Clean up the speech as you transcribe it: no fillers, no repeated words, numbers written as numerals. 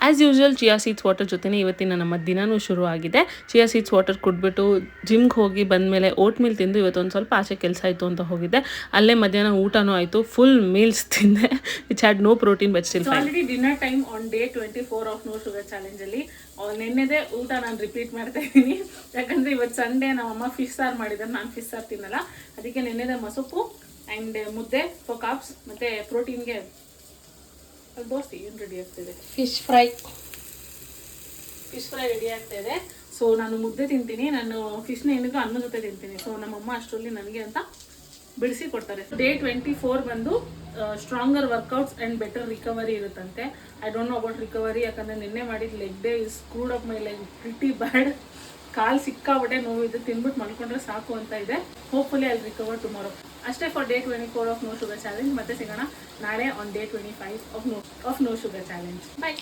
As usual chia seeds water ಜೊತೆನೇ ಇವತ್ತಿನ ನಮ್ಮ ದಿನವೂ ಶುರು ಆಗಿದೆ. ಚಿಯಾ ಸೀಡ್ಸ್ ವಾಟರ್ ಕುಡಿದ್ಬಿಟ್ಟು ಜಿಮ್ಗೆ ಹೋಗಿ ಬಂದಮೇಲೆ ಓಟ್ ಮೀಲ್ ತಿಂದು ಇವತ್ತೊಂದು ಸ್ವಲ್ಪ ಆಚೆ ಕೆಲಸ ಆಯಿತು ಅಂತ ಹೋಗಿದ್ದೆ. ಅಲ್ಲೇ ಮಧ್ಯಾಹ್ನ ಊಟನೂ ಆಯಿತು. ಫುಲ್ ಮೀಲ್ಸ್ ತಿಂದೆ which had no protein but still fine. Already dinner time on day 24 of no sugar ಚಾಲೆಂಜಲ್ಲಿ. ನೆನ್ನೆದೇ ಊಟ ನಾನು ರಿಪೀಟ್ ಮಾಡ್ತಾ ಇದ್ದೀನಿ, ಯಾಕಂದರೆ ಇವತ್ತು ಸಂಡೇ ನಮ್ಮಮ್ಮ ಫಿಶ್ ಸಾರು ಮಾಡಿದ್ದಾರೆ. ನಾನು ಫಿಶ್ ಸಾರು ತಿನ್ನಲ್ಲ, ಅದಕ್ಕೆ ನೆನ್ನೆದೇ ಮಸೊಪ್ಪು ಆ್ಯಂಡ್ ಮುದ್ದೆ ಫಾರ್ ಕಾರ್ಬ್ಸ್ ಮತ್ತು ಪ್ರೋಟೀನ್ಗೆ ದೋಸ್ತಿ ಏನು ರೆಡಿ ಆಗ್ತಿದೆ, ಫಿಶ್ ಫ್ರೈ ರೆಡಿ ಆಗ್ತಾ ಇದೆ. ಸೊ ನಾನು ಮುದ್ದೆ ತಿಂತೀನಿ, ನಾನು ಫಿಶ್ನ ಏನಿಗೂ ಅನ್ನ ಜೊತೆ ತಿಂತೀನಿ. ಸೊ ನಮ್ಮಮ್ಮ ಅಷ್ಟರಲ್ಲಿ ನನಗೆ ಅಂತ ಬಿಡಿಸಿ ಕೊಡ್ತಾರೆ. ಡೇ 24 ಬಂದು stronger workouts and better recovery ಇರುತ್ತಂತೆ. I don't know about recovery, ಯಾಕಂದರೆ ನಿನ್ನೆ ಮಾಡಿದ leg day is screwed up my leg pretty bad. ಕಾಲು ಸಿಕ್ಕಾಬಟ್ಟೆ ನೋವಿದ್ದು, ತಿನ್ಬಿಟ್ಟು ಮಲ್ಕೊಂಡ್ರೆ ಸಾಕು ಅಂತ ಇದೆ. Hopefully I recover tomorrow. ಅಷ್ಟೇ for day 24 of no sugar challenge. ಮತ್ತೆ ಸಿಗೋಣ ನಾಳೆ on day 25 of no sugar challenge. Bye.